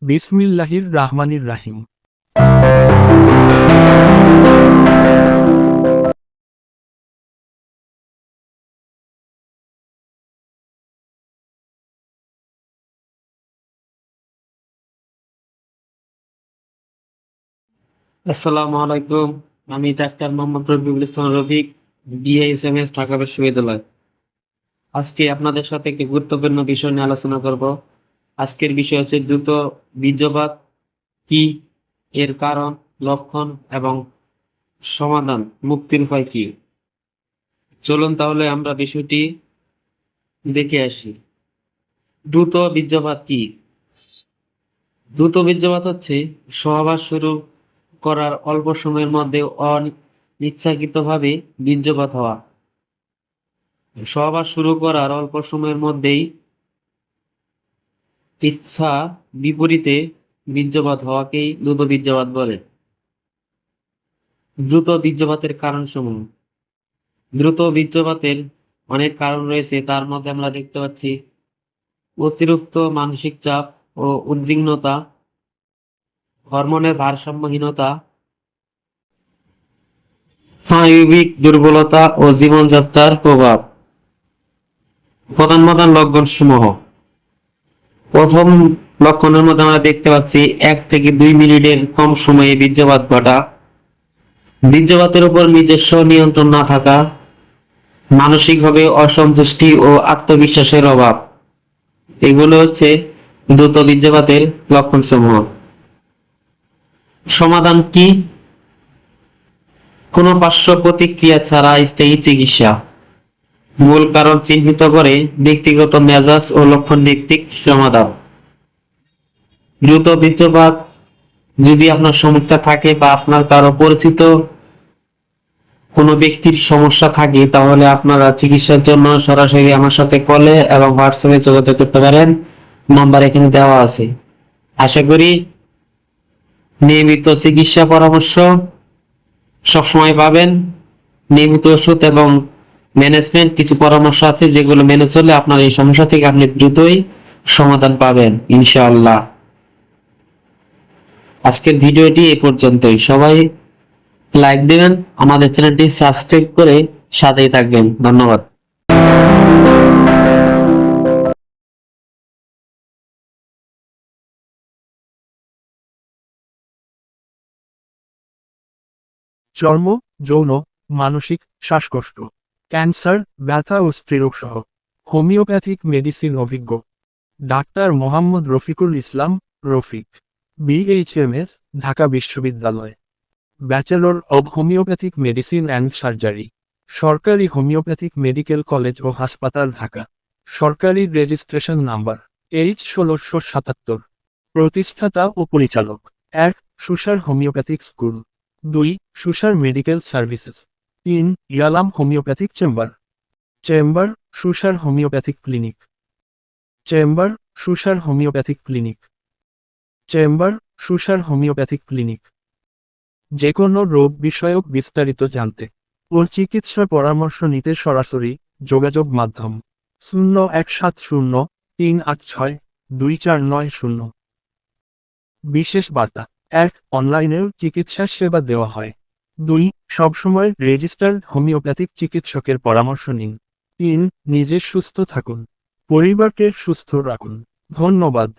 বিসমিল্লাহির রাহমানির রাহিম। আসসালামু আলাইকুম। আমি ডাক্তার মোহাম্মদ রফিকুল ইসলাম রফিক, বিএএসএমএস ঢাকা বিশ্ববিদ্যালয়। আজকে আপনাদের সাথে একটি গুরুত্বপূর্ণ বিষয় নিয়ে আলোচনা করব। আজকের বিষয় হচ্ছে দ্রুত বীর্যপাত কি, এর কারণ, লক্ষণ এবং সমাধান, মুক্তির উপায় কি। চলুন তাহলে আমরা বিষয়টি দেখে আসি। দ্রুত বীর্যপাত কি? দ্রুত বীর্যপাত হচ্ছে সহবাস শুরু করার অল্প সময়ের মধ্যে অনিচ্ছাকৃতভাবে বীর্যপাত হওয়া। সহবাস শুরু করার অল্প সময়ের মধ্যেই ইচ্ছা বিপরীতে বীর্যপাত হওয়াকেই দ্রুত বীর্যপাত বলে। দ্রুত বীর্যপাতের কারণসমূহ। দ্রুত বীর্যপাতের অনেক কারণ রয়েছে, তার মধ্যে আমরা দেখতে পাচ্ছি অতিরিক্ত মানসিক চাপ ও উদ্বিগ্নতা, হরমোনের ভারসাম্যহীনতা, স্নায়বিক দুর্বলতা ও জীবনযাত্রার প্রভাব। প্রধান প্রধান লক্ষণ সমূহ। প্রথম লক্ষণের মধ্যে আমরা দেখতে পাচ্ছি 1 থেকে 2 মিনিটের কম সময়ে বীর্যপাত ঘটা, বীর্যপাতের উপর নিজস্ব নিয়ন্ত্রণ না থাকা, মানসিকভাবে অসন্তুষ্টি ও আত্মবিশ্বাসের অভাব। এগুলো হচ্ছে দ্রুত বীর্যপাতের লক্ষণ সমূহ। সমাধান কি? কোনো পার্শ্ব প্রতিক্রিয়া ছাড়া স্থায়ী চিকিৎসা। মূল কারণ চিহ্নিত করে ব্যক্তিগত মেজাজ ও লক্ষণ ভিত্তিক সমাধান। দ্রুত বীর্যপাত যদি আপনার সমস্যা থাকে বা আপনার কারো পরিচিত কোনো ব্যক্তির সমস্যা থাকে, তাহলে আপনারা চিকিৎসার জন্য সরাসরি আমার সাথে কলে এবং হোয়াটসঅ্যাপে যোগাযোগ করতে পারেন। নাম্বার এখানে দেওয়া আছে। আশা করি নিয়মিত চিকিৎসা পরামর্শ সবসময় পাবেন। নিয়মিত ওষুধ এবং ম্যানেজমেন্ট কিছু পরামর্শ আছে, যেগুলো মেনে চলে আপনার এই সমস্যা থেকে আপনি দ্রুতই সমাধান পাবেন ইনশাআল্লাহ। আজকের ভিডিওটি এই পর্যন্তই। সবাই লাইক দিবেন, আমাদের চ্যানেলটি সাবস্ক্রাইব করে সাথেই থাকবেন। ধন্যবাদ। চর্ম, যৌন, মানসিক, শ্বাসকষ্ট, ক্যান্সার, ব্যথা ও স্ত্রীরোগ সহ হোমিওপ্যাথিক মেডিসিন অভিজ্ঞ ডাক্তার মোহাম্মদ রফিকুল ইসলাম রফিক, বিএইচএমএস, ঢাকা বিশ্ববিদ্যালয়। Bachelor of homeopathic medicine and surgery, সরকারি হোমিওপ্যাথিক মেডিকেল কলেজ ও হাসপাতাল ঢাকা। সরকারি রেজিস্ট্রেশন নাম্বার H1677। প্রতিষ্ঠাতা ও পরিচালক 1. Susar homeopathic school, 2. Susar medical services, 3. Yalam homeopathic chamber. Chamber Susar homeopathic clinic. Chamber Susar homeopathic clinic. Chamber Susar homeopathic clinic. যে কোনো রোগ বিষয়ক বিস্তারিত জানতে ও চিকিৎসা পরামর্শ নিতে সরাসরি যোগাযোগ মাধ্যম 017038624990। বিশেষ বার্তা 1. অনলাইনেও চিকিৎসা সেবা দেওয়া হয়। 2. সবসময় রেজিস্টার্ড হোমিওপ্যাথিক চিকিৎসকের পরামর্শ নিন। 3. নিজে সুস্থ থাকুন, পরিবারকে সুস্থ রাখুন। ধন্যবাদ।